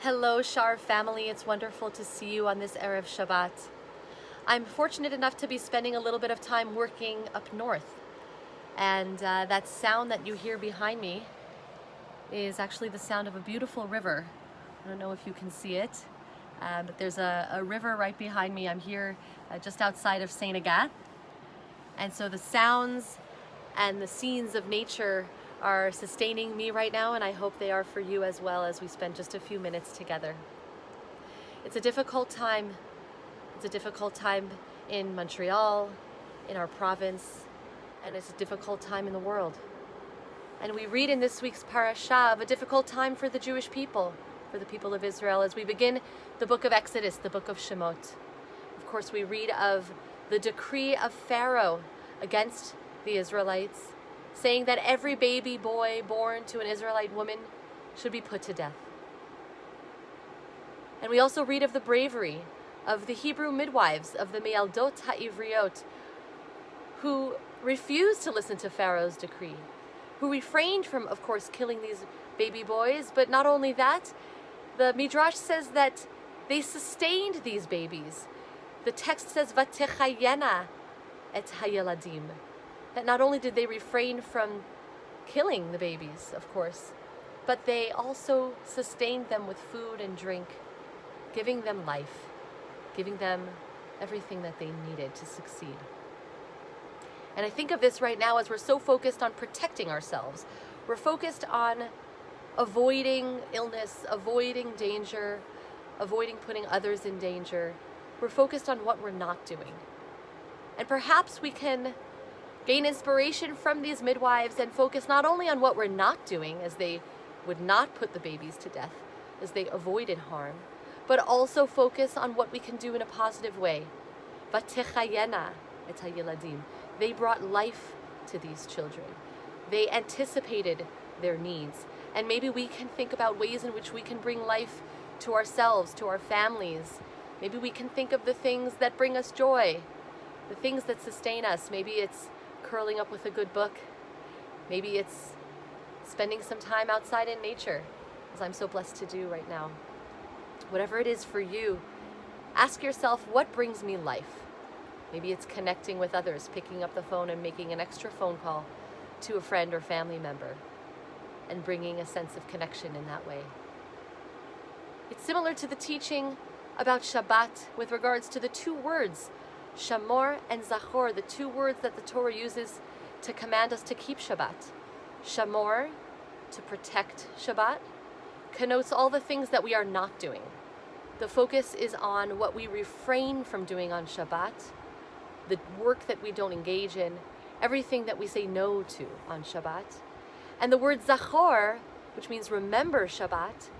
Hello, Shar family. It's wonderful to see you on this Erev Shabbat. I'm fortunate enough to be spending a little bit of time working up north. And that sound that you hear behind me is actually the sound of a beautiful river. I don't know if you can see it, but there's a river right behind me. I'm here just outside of Saint Agathe. And so the sounds and the scenes of nature are sustaining me right now, and I hope they are for you as well as we spend just a few minutes together. It's a difficult time. It's a difficult time in Montreal, in our province, and it's a difficult time in the world. And we read in this week's parasha of a difficult time for the Jewish people, for the people of Israel, as we begin the book of Exodus, the book of Shemot. Of course, we read of the decree of Pharaoh against the Israelites, saying that every baby boy born to an Israelite woman should be put to death. And we also read of the bravery of the Hebrew midwives, of the Me'aldot ha'ivriot, who refused to listen to Pharaoh's decree, who refrained from, of course, killing these baby boys. But not only that, the Midrash says that they sustained these babies. The text says, Vatechayena et hayeladim, that not only did they refrain from killing the babies, of course, but they also sustained them with food and drink, giving them life, giving them everything that they needed to succeed. And I think of this right now as we're so focused on protecting ourselves. We're focused on avoiding illness, avoiding danger, avoiding putting others in danger. We're focused on what we're not doing. And perhaps we can gain inspiration from these midwives and focus not only on what we're not doing, as they would not put the babies to death, as they avoided harm, but also focus on what we can do in a positive way. Vatechayena et hayeladim. They brought life to these children. They anticipated their needs. And maybe we can think about ways in which we can bring life to ourselves, to our families. Maybe we can think of the things that bring us joy, the things that sustain us. Maybe it's curling up with a good book. Maybe it's spending some time outside in nature, as I'm so blessed to do right now. Whatever it is for you, ask yourself, what brings me life? Maybe it's connecting with others, picking up the phone and making an extra phone call to a friend or family member and bringing a sense of connection in that way. It's similar to the teaching about Shabbat with regards to the two words, Shamor and Zachor, the two words that the Torah uses to command us to keep Shabbat. Shamor, to protect Shabbat, connotes all the things that we are not doing. The focus is on what we refrain from doing on Shabbat, the work that we don't engage in, everything that we say no to on Shabbat. And the word Zachor, which means remember Shabbat,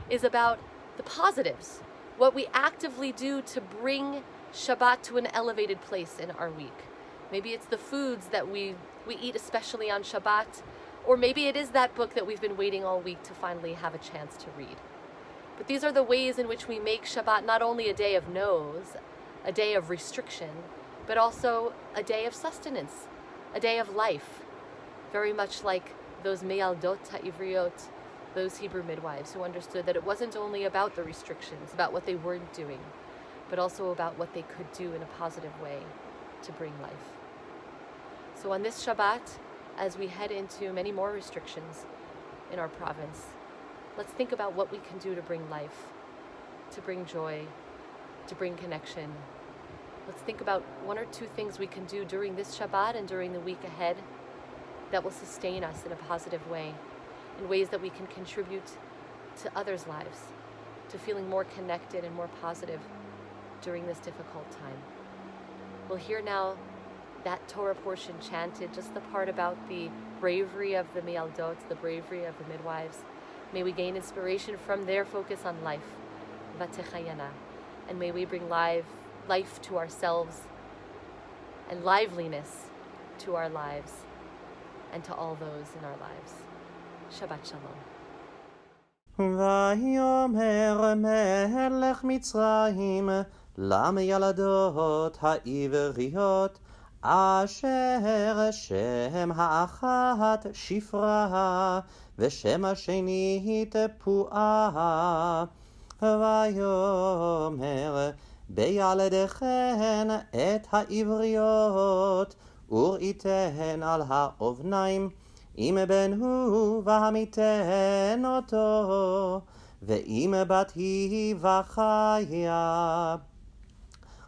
is about the positives, what we actively do to bring Shabbat to an elevated place in our week. Maybe it's the foods that we eat especially on Shabbat, or maybe it is that book that we've been waiting all week to finally have a chance to read. But these are the ways in which we make Shabbat not only a day of no's, a day of restriction, but also a day of sustenance, a day of life, very much like those Me'aldot ha'ivriot, those Hebrew midwives who understood that it wasn't only about the restrictions, about what they weren't doing, but also about what they could do in a positive way to bring life. So on this Shabbat, as we head into many more restrictions in our province, let's think about what we can do to bring life, to bring joy, to bring connection. Let's think about one or two things we can do during this Shabbat and during the week ahead that will sustain us in a positive way, in ways that we can contribute to others' lives, to feeling more connected and more positive during this difficult time. We'll hear now that Torah portion chanted, just the part about the bravery of the Me'aldot, the bravery of the midwives. May we gain inspiration from their focus on life, Vatechayena, and may we bring life to ourselves and liveliness to our lives and to all those in our lives. Shabbat Shalom. ויאמר מלך מצרים למילדות העבריות אשר שם האחת שפרה ושם השנית פועה ויאמר בילדיכן את העבריות וראיתן על האובניים אם בן הוא והמיתן אותו ואם בת היא וחיה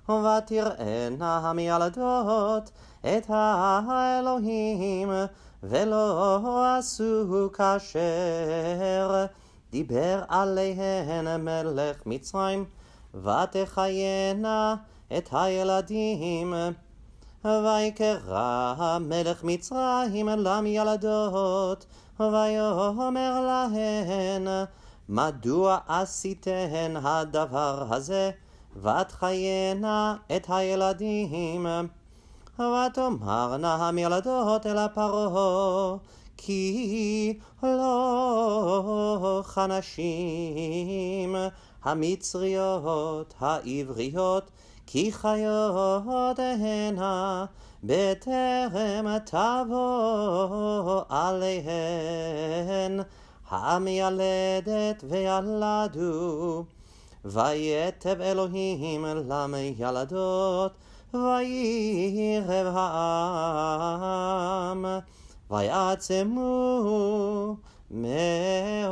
ותראינה המילדות את האלוהים ולא עשו כאשר דיבר עליהן מלך מצרים ותחיינה את הילדים ויקרא מלך מצרים למילדות ויאמר להן מדוע עשיתן הדבר הזה ותחיינה את הילדים ותאמרנה המילדות אל פרעה כי לא כנשים המצריות העבריות כי חיות הנה בטרם תבוא עליהן המילדת וילדו ויתב אלוהים למילדות וירב העם ויעצמו מאוד.